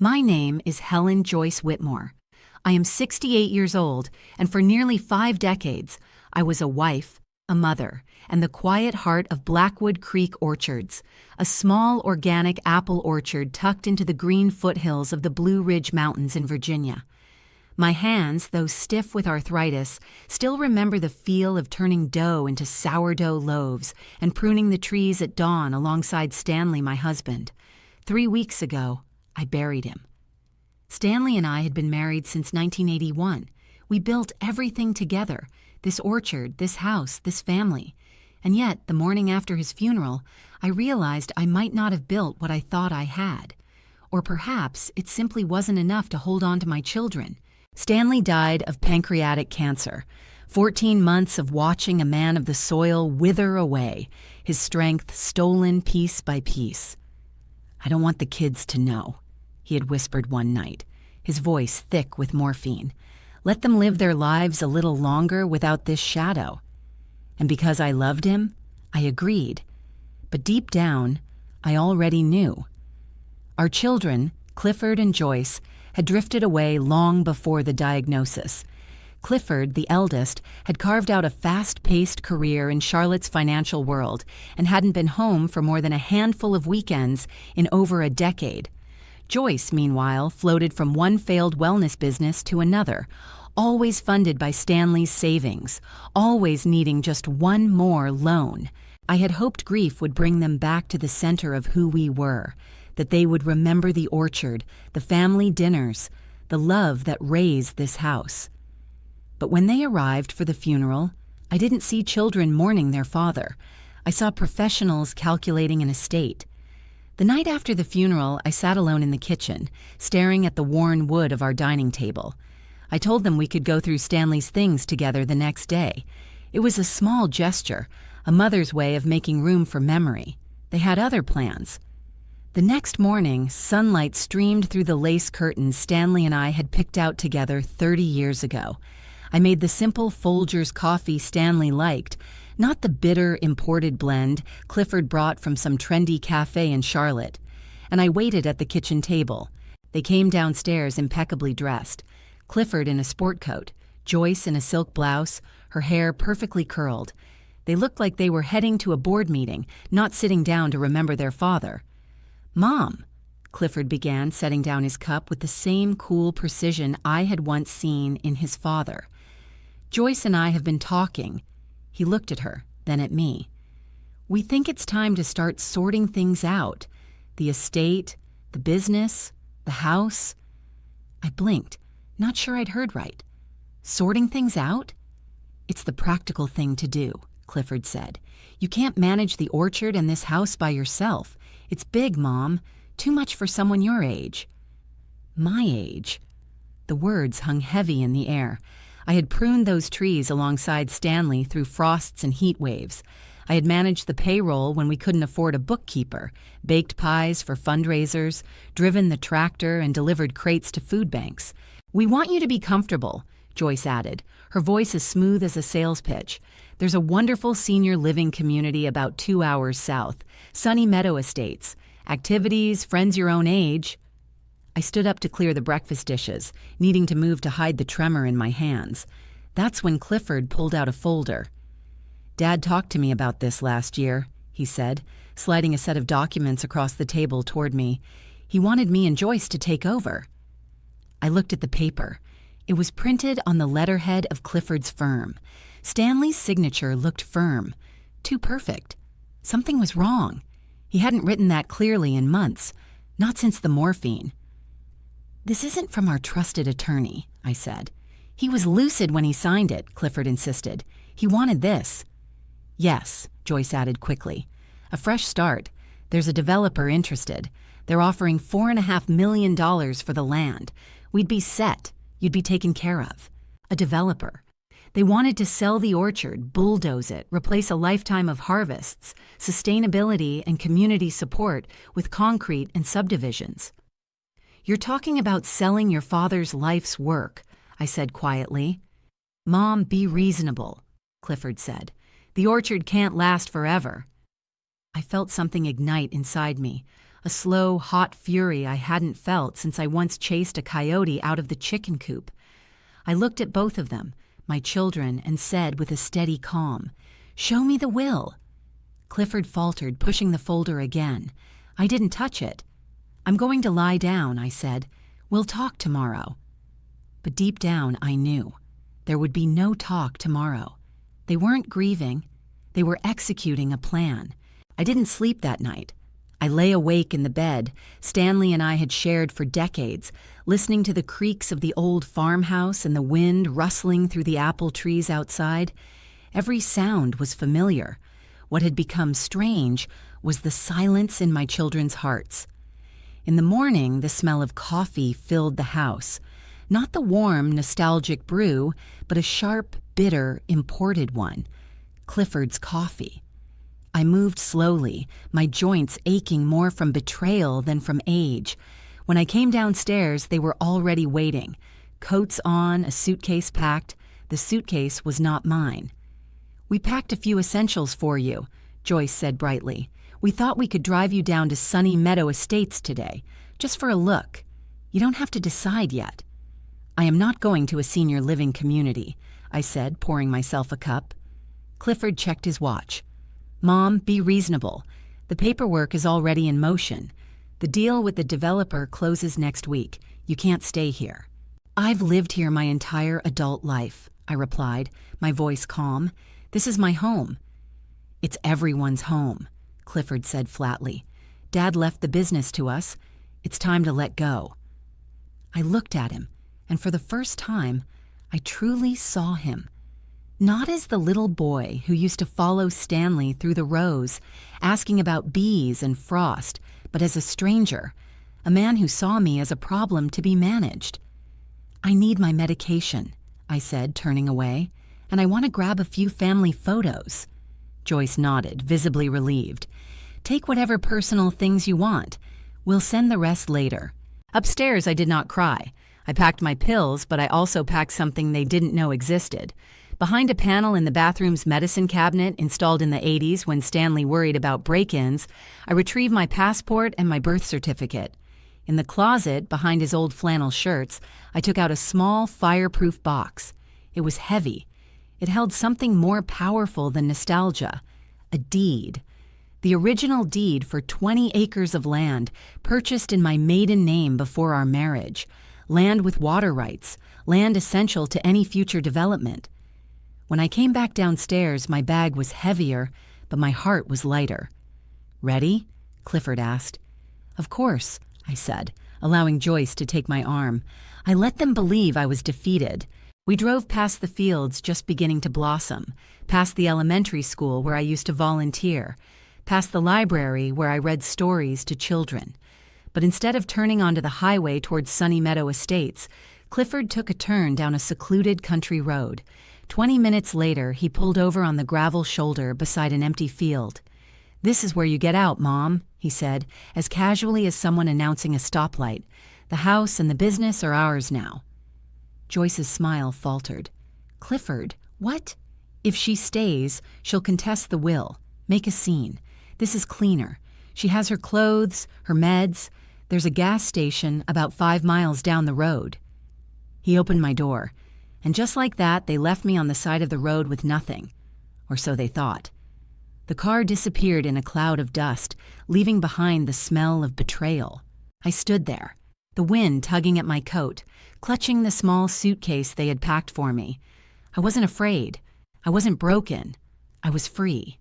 My name is Helen Joyce Whitmore. I am 68 years old, and for nearly 5 decades, I was a wife, a mother, and the quiet heart of Blackwood Creek Orchards, a small organic apple orchard tucked into the green foothills of the Blue Ridge Mountains in Virginia. My hands, though stiff with arthritis, still remember the feel of turning dough into sourdough loaves and pruning the trees at dawn alongside Stanley, my husband. 3 weeks ago, I buried him. Stanley and I had been married since 1981. We built everything together, this orchard, this house, this family. And yet, the morning after his funeral, I realized I might not have built what I thought I had. Or perhaps it simply wasn't enough to hold on to my children. Stanley died of pancreatic cancer. 14 months of watching a man of the soil wither away, his strength stolen piece by piece. "I don't want the kids to know," he had whispered one night, his voice thick with morphine. "Let them live their lives a little longer without this shadow." And because I loved him, I agreed. But deep down, I already knew. Our children, Clifford and Joyce, had drifted away long before the diagnosis. Clifford, the eldest, had carved out a fast-paced career in Charlotte's financial world and hadn't been home for more than a handful of weekends in over a decade. Joyce, meanwhile, floated from one failed wellness business to another, always funded by Stanley's savings, always needing just one more loan. I had hoped grief would bring them back to the center of who we were, that they would remember the orchard, the family dinners, the love that raised this house. But when they arrived for the funeral, I didn't see children mourning their father. I saw professionals calculating an estate. The night after the funeral, I sat alone in the kitchen, staring at the worn wood of our dining table. I told them we could go through Stanley's things together the next day. It was a small gesture, a mother's way of making room for memory. They had other plans. The next morning, sunlight streamed through the lace curtains Stanley and I had picked out together 30 years ago. I made the simple Folgers coffee Stanley liked, not the bitter imported blend Clifford brought from some trendy cafe in Charlotte. And I waited at the kitchen table. They came downstairs impeccably dressed. Clifford in a sport coat, Joyce in a silk blouse, her hair perfectly curled. They looked like they were heading to a board meeting, not sitting down to remember their father. "Mom," Clifford began, setting down his cup with the same cool precision I had once seen in his father. "Joyce and I have been talking." He looked at her, then at me. "We think it's time to start sorting things out. The estate, the business, the house." I blinked, not sure I'd heard right. "Sorting things out?" "It's the practical thing to do," Clifford said. "You can't manage the orchard and this house by yourself. It's big, Mom. Too much for someone your age." My age? The words hung heavy in the air. I had pruned those trees alongside Stanley through frosts and heat waves. I had managed the payroll when we couldn't afford a bookkeeper, baked pies for fundraisers, driven the tractor, and delivered crates to food banks. "We want you to be comfortable," Joyce added, her voice as smooth as a sales pitch. "There's a wonderful senior living community about 2 hours south, Sunny Meadow Estates. Activities, friends your own age." I stood up to clear the breakfast dishes, needing to move to hide the tremor in my hands. That's when Clifford pulled out a folder. "Dad talked to me about this last year," he said, sliding a set of documents across the table toward me. "He wanted me and Joyce to take over." I looked at the paper. It was printed on the letterhead of Clifford's firm. Stanley's signature looked firm, too perfect. Something was wrong. He hadn't written that clearly in months, not since the morphine. "This isn't from our trusted attorney," I said. "He was lucid when he signed it," Clifford insisted. "He wanted this." "Yes," Joyce added quickly. "A fresh start. There's a developer interested. They're offering $4.5 million for the land. We'd be set. You'd be taken care of." A developer. They wanted to sell the orchard, bulldoze it, replace a lifetime of harvests, sustainability, and community support with concrete and subdivisions. "You're talking about selling your father's life's work," I said quietly. "Mom, be reasonable," Clifford said. "The orchard can't last forever." I felt something ignite inside me, a slow, hot fury I hadn't felt since I once chased a coyote out of the chicken coop. I looked at both of them, my children, and said with a steady calm, "Show me the will." Clifford faltered, pushing the folder again. I didn't touch it. "I'm going to lie down," I said. "We'll talk tomorrow." But deep down, I knew. There would be no talk tomorrow. They weren't grieving. They were executing a plan. I didn't sleep that night. I lay awake in the bed Stanley and I had shared for decades, listening to the creaks of the old farmhouse and the wind rustling through the apple trees outside. Every sound was familiar. What had become strange was the silence in my children's hearts. In the morning, the smell of coffee filled the house. Not the warm, nostalgic brew, but a sharp, bitter, imported one. Clifford's coffee. I moved slowly, my joints aching more from betrayal than from age. When I came downstairs, they were already waiting. Coats on, a suitcase packed. The suitcase was not mine. "We packed a few essentials for you," Joyce said brightly. "We thought we could drive you down to Sunny Meadow Estates today, just for a look. You don't have to decide yet." "I am not going to a senior living community," I said, pouring myself a cup. Clifford checked his watch. "Mom, be reasonable. The paperwork is already in motion. The deal with the developer closes next week. You can't stay here." "I've lived here my entire adult life," I replied, my voice calm. "This is my home." "It's everyone's home," Clifford said flatly. "Dad left the business to us. It's time to let go." I looked at him, and for the first time, I truly saw him. Not as the little boy who used to follow Stanley through the rows, asking about bees and frost, but as a stranger, a man who saw me as a problem to be managed. "I need my medication," I said, turning away, "and I want to grab a few family photos." Joyce nodded, visibly relieved. "Take whatever personal things you want. We'll send the rest later." Upstairs, I did not cry. I packed my pills, but I also packed something they didn't know existed. Behind a panel in the bathroom's medicine cabinet installed in the 80s when Stanley worried about break-ins, I retrieved my passport and my birth certificate. In the closet, behind his old flannel shirts, I took out a small, fireproof box. It was heavy. It held something more powerful than nostalgia, a deed. The original deed for 20 acres of land, purchased in my maiden name before our marriage. Land with water rights, land essential to any future development. When I came back downstairs, my bag was heavier, but my heart was lighter. "Ready?" Clifford asked. "Of course," I said, allowing Joyce to take my arm. I let them believe I was defeated. We drove past the fields just beginning to blossom, past the elementary school where I used to volunteer, past the library where I read stories to children. But instead of turning onto the highway towards Sunny Meadow Estates, Clifford took a turn down a secluded country road. 20 minutes later, he pulled over on the gravel shoulder beside an empty field. "This is where you get out, Mom," he said, as casually as someone announcing a stoplight. "The house and the business are ours now." Joyce's smile faltered. "Clifford, what?" "If she stays, she'll contest the will, make a scene. This is cleaner. She has her clothes, her meds. There's a gas station about 5 miles down the road." He opened my door. And just like that, they left me on the side of the road with nothing. Or so they thought. The car disappeared in a cloud of dust, leaving behind the smell of betrayal. I stood there, the wind tugging at my coat, clutching the small suitcase they had packed for me. I wasn't afraid. I wasn't broken. I was free.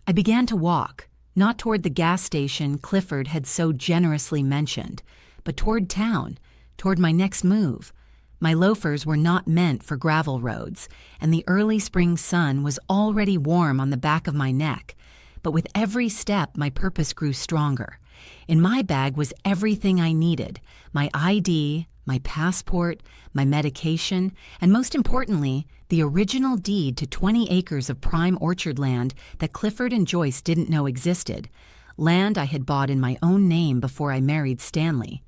I began to walk, not toward the gas station Clifford had so generously mentioned, but toward town, toward my next move. My loafers were not meant for gravel roads, and the early spring sun was already warm on the back of my neck. But with every step, my purpose grew stronger. In my bag was everything I needed: my ID, my passport, my medication, and most importantly, the original deed to 20 acres of prime orchard land that Clifford and Joyce didn't know existed, land I had bought in my own name before I married Stanley.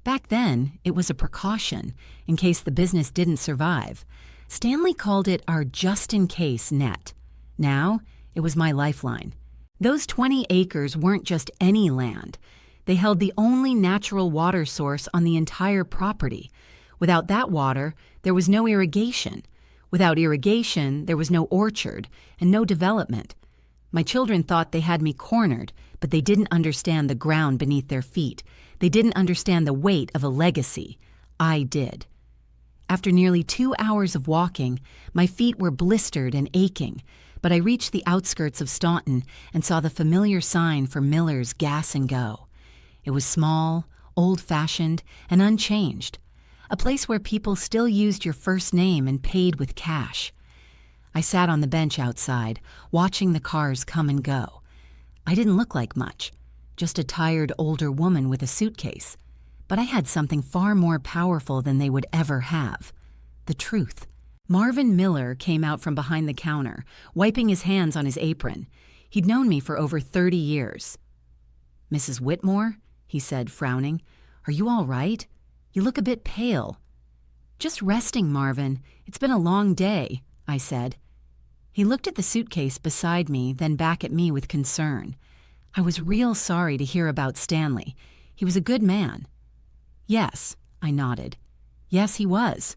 Back then, it was a precaution, in case the business didn't survive. Stanley called it our just-in-case net. Now, it was my lifeline. Those 20 acres weren't just any land. They held the only natural water source on the entire property. Without that water, there was no irrigation. Without irrigation, there was no orchard and no development. My children thought they had me cornered, but they didn't understand the ground beneath their feet. They didn't understand the weight of a legacy. I did. After nearly 2 hours of walking, my feet were blistered and aching, but I reached the outskirts of Staunton and saw the familiar sign for Miller's Gas and Go. It was small, old-fashioned, and unchanged, a place where people still used your first name and paid with cash. I sat on the bench outside, watching the cars come and go. I didn't look like much, just a tired older woman with a suitcase. But I had something far more powerful than they would ever have: the truth. Marvin Miller came out from behind the counter, wiping his hands on his apron. He'd known me for over 30 years. "Mrs. Whitmore," he said, frowning, "are you all right? You look a bit pale." "Just resting, Marvin. It's been a long day," I said. He looked at the suitcase beside me, then back at me with concern. I was real sorry to hear about Stanley. He was a good man. "Yes," I nodded. "Yes, he was."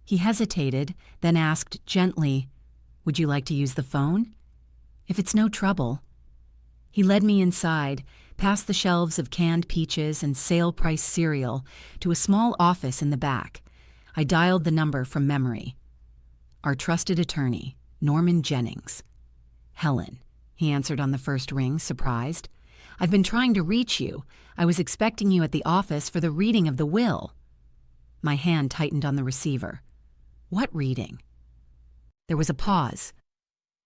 He hesitated, then asked gently, "Would you like to use the phone?" "If it's no trouble." He led me inside, past the shelves of canned peaches and sale-price cereal, to a small office in the back. I dialed the number from memory. "Our trusted attorney, Norman Jennings." "Helen," he answered on the first ring, surprised. "I've been trying to reach you. I was expecting you at the office for the reading of the will." My hand tightened on the receiver. "What reading?" There was a pause.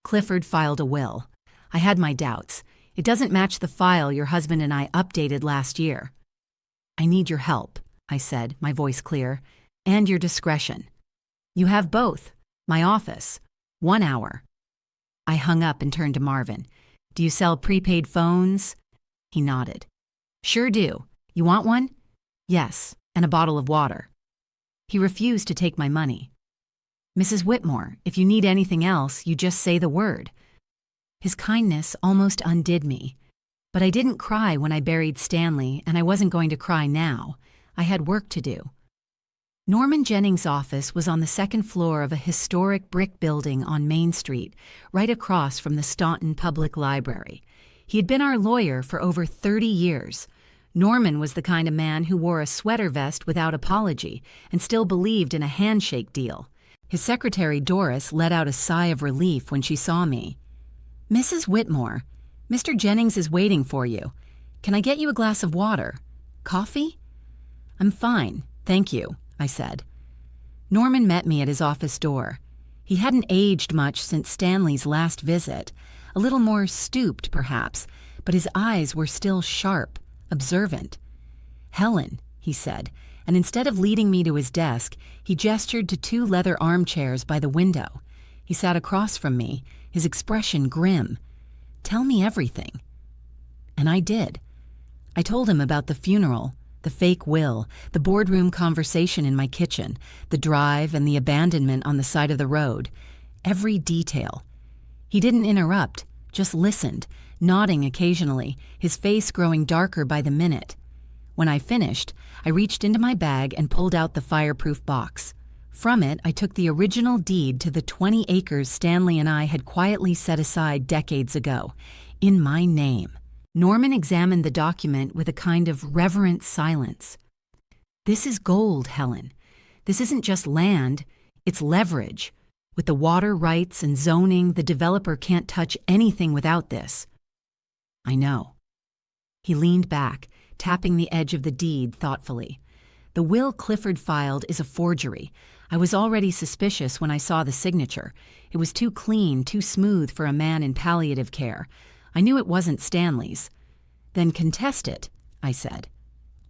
"Clifford filed a will. I had my doubts. It doesn't match the file your husband and I updated last year." "I need your help," I said, my voice clear, "and your discretion." "You have both. My office. 1 hour." I hung up and turned to Marvin. "Do you sell prepaid phones?" He nodded. "Sure do. You want one?" "Yes, and a bottle of water." He refused to take my money. "Mrs. Whitmore, if you need anything else, you just say the word." His kindness almost undid me. But I didn't cry when I buried Stanley, and I wasn't going to cry now. I had work to do. Norman Jennings' office was on the second floor of a historic brick building on Main Street, right across from the Staunton Public Library. He had been our lawyer for over 30 years. Norman was the kind of man who wore a sweater vest without apology and still believed in a handshake deal. His secretary, Doris, let out a sigh of relief when she saw me. "Mrs. Whitmore, Mr. Jennings is waiting for you. Can I get you a glass of water? Coffee?" "I'm fine, thank you," I said. Norman met me at his office door. He hadn't aged much since Stanley's last visit, a little more stooped perhaps, but his eyes were still sharp, observant. "Helen," he said, and instead of leading me to his desk, he gestured to 2 leather armchairs by the window. He sat across from me, his expression grim. "Tell me everything." And I did. I told him about the funeral, the fake will, the boardroom conversation in my kitchen, the drive and the abandonment on the side of the road. Every detail. He didn't interrupt, just listened, nodding occasionally, his face growing darker by the minute. When I finished, I reached into my bag and pulled out the fireproof box. From it, I took the original deed to the 20 acres Stanley and I had quietly set aside decades ago, in my name. Norman examined the document with a kind of reverent silence. "This is gold, Helen. This isn't just land, it's leverage. With the water rights and zoning, the developer can't touch anything without this." "I know." He leaned back, tapping the edge of the deed thoughtfully. "The will Clifford filed is a forgery. I was already suspicious when I saw the signature. It was too clean, too smooth for a man in palliative care. I knew it wasn't Stanley's." "Then contest it," I said.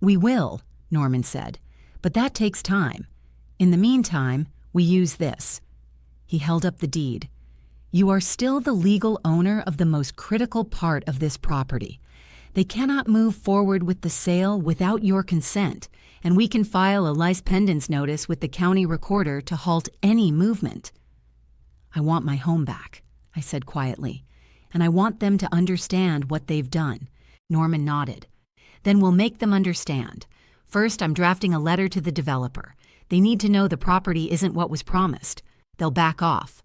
"We will," Norman said, "but that takes time. In the meantime, we use this." He held up the deed. "You are still the legal owner of the most critical part of this property. They cannot move forward with the sale without your consent, and we can file a lice pendens notice with the county recorder to halt any movement." "I want my home back," I said quietly, "and I want them to understand what they've done." Norman nodded. Then we'll make them understand. First, I'm drafting a letter to the developer. They need to know the property isn't what was promised. They'll back off.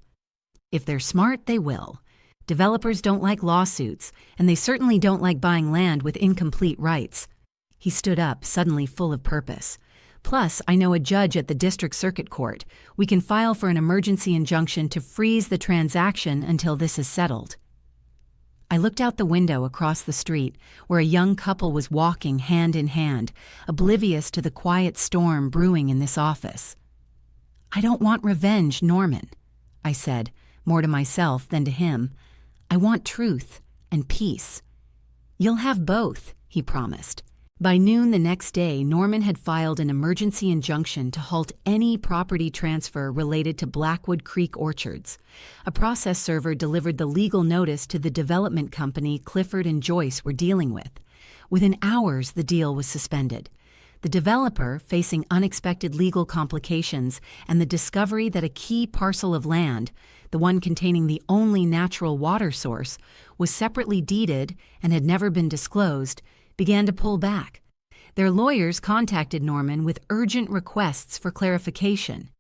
If they're smart, they will. Developers don't like lawsuits, and they certainly don't like buying land with incomplete rights. He stood up, suddenly full of purpose. Plus, I know a judge at the District Circuit Court. We can file for an emergency injunction to freeze the transaction until this is settled. I looked out the window across the street, where a young couple was walking hand in hand, oblivious to the quiet storm brewing in this office. "I don't want revenge, Norman," I said, more to myself than to him. "I want truth and peace." "You'll have both," he promised. By noon the next day, Norman had filed an emergency injunction to halt any property transfer related to Blackwood Creek orchards. A process server delivered the legal notice to the development company Clifford and Joyce were dealing with. Within hours, the deal was suspended. The developer, facing unexpected legal complications and the discovery that a key parcel of land, the one containing the only natural water source, was separately deeded and had never been disclosed, began to pull back. Their lawyers contacted Norman with urgent requests for clarification.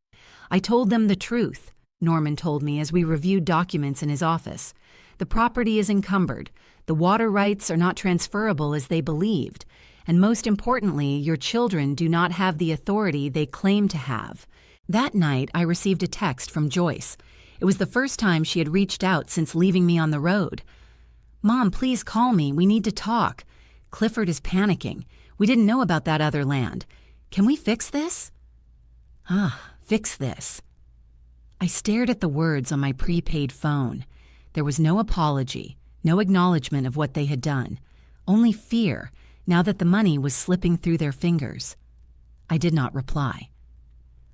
"I told them the truth," Norman told me as we reviewed documents in his office. "The property is encumbered. The water rights are not transferable as they believed. And most importantly, your children do not have the authority they claim to have." That night, I received a text from Joyce. It was the first time she had reached out since leaving me on the road. "Mom, please call me. We need to talk. Clifford is panicking. We didn't know about that other land. Can we fix this?" Fix this. I stared at the words on my prepaid phone. There was no apology, no acknowledgement of what they had done, only fear, now that the money was slipping through their fingers. I did not reply.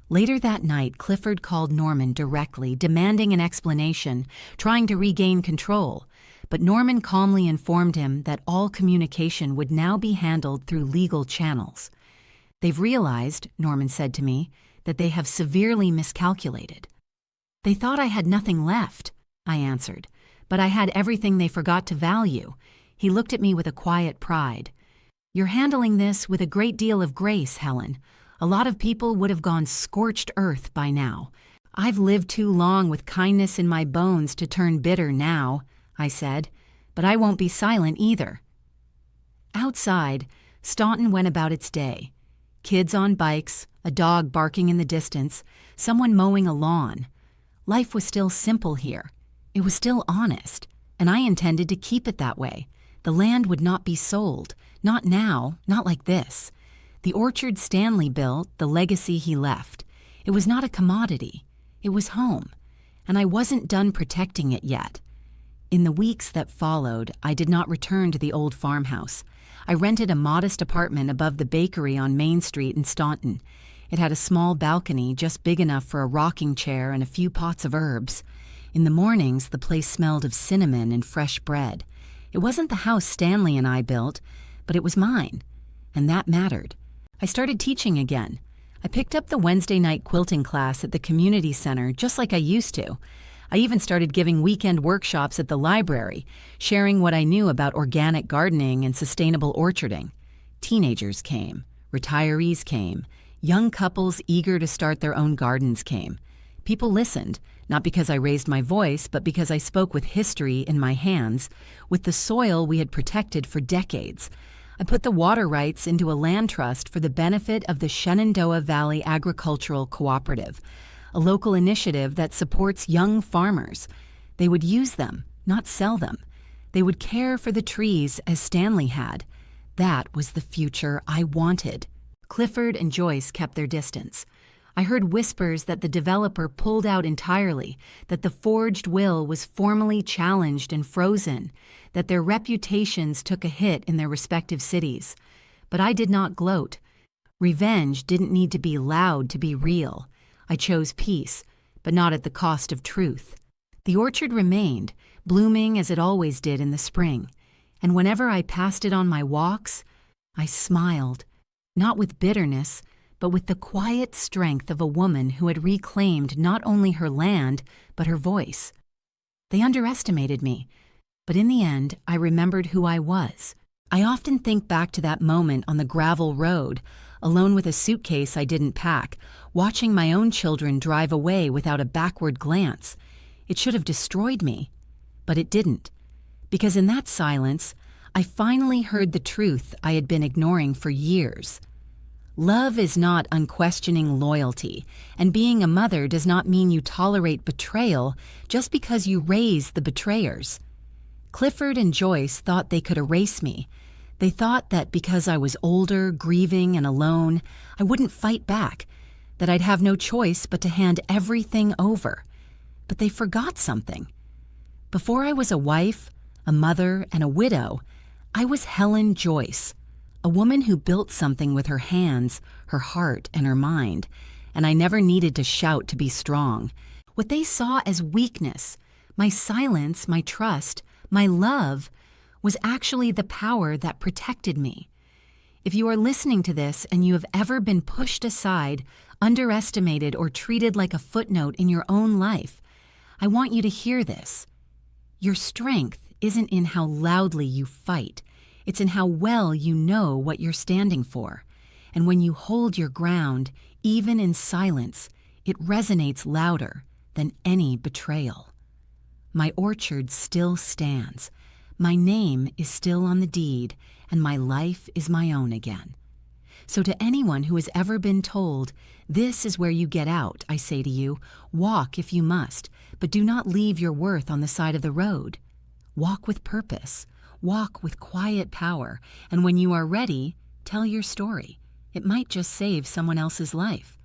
Later that night, Clifford called Norman directly, demanding an explanation, trying to regain control. But Norman calmly informed him that all communication would now be handled through legal channels. "They've realized," Norman said to me, "that they have severely miscalculated." "They thought I had nothing left," I answered, "but I had everything they forgot to value." He looked at me with a quiet pride. "You're handling this with a great deal of grace, Helen. A lot of people would have gone scorched earth by now. I've lived too long with kindness in my bones to turn bitter now," I said, "but I won't be silent either." Outside, Staunton went about its day. Kids on bikes, a dog barking in the distance, someone mowing a lawn. Life was still simple here. It was still honest, and I intended to keep it that way. The land would not be sold, not now, not like this. The orchard Stanley built, the legacy he left. It was not a commodity. It was home, and I wasn't done protecting it yet. In the weeks that followed, I did not return to the old farmhouse. I rented a modest apartment above the bakery on Main Street in Staunton. It had a small balcony just big enough for a rocking chair and a few pots of herbs. In the mornings, the place smelled of cinnamon and fresh bread. It wasn't the house Stanley and I built, but it was mine, and that mattered. I started teaching again. I picked up the Wednesday night quilting class at the community center just like I used to. I even started giving weekend workshops at the library, sharing what I knew about organic gardening and sustainable orcharding. Teenagers came, retirees came, young couples eager to start their own gardens came. People listened, not because I raised my voice, but because I spoke with history in my hands, with the soil we had protected for decades. I put the water rights into a land trust for the benefit of the Shenandoah Valley Agricultural Cooperative, a local initiative that supports young farmers. They would use them, not sell them. They would care for the trees as Stanley had. That was the future I wanted. Clifford and Joyce kept their distance. I heard whispers that the developer pulled out entirely, that the forged will was formally challenged and frozen, that their reputations took a hit in their respective cities. But I did not gloat. Revenge didn't need to be loud to be real. I chose peace, but not at the cost of truth. The orchard remained, blooming as it always did in the spring, and whenever I passed it on my walks, I smiled, not with bitterness, but with the quiet strength of a woman who had reclaimed not only her land, but her voice. They underestimated me, but in the end, I remembered who I was. I often think back to that moment on the gravel road, alone with a suitcase I didn't pack, watching my own children drive away without a backward glance. It should have destroyed me, but it didn't, because in that silence, I finally heard the truth I had been ignoring for years. Love is not unquestioning loyalty, and being a mother does not mean you tolerate betrayal just because you raise the betrayers. Clifford and Joyce thought they could erase me. They thought that because I was older, grieving, and alone, I wouldn't fight back, that I'd have no choice but to hand everything over. But they forgot something. Before I was a wife, a mother, and a widow, I was Helen Joyce, a woman who built something with her hands, her heart, and her mind, and I never needed to shout to be strong. What they saw as weakness, my silence, my trust, my love, was actually the power that protected me. If you are listening to this and you have ever been pushed aside, underestimated, or treated like a footnote in your own life, I want you to hear this. Your strength isn't in how loudly you fight. It's in how well you know what you're standing for. And when you hold your ground, even in silence, it resonates louder than any betrayal. My orchard still stands. My name is still on the deed, and my life is my own again. So to anyone who has ever been told, this is where you get out, I say to you, walk if you must, but do not leave your worth on the side of the road. Walk with purpose. Walk with quiet power, and when you are ready, tell your story. It might just save someone else's life.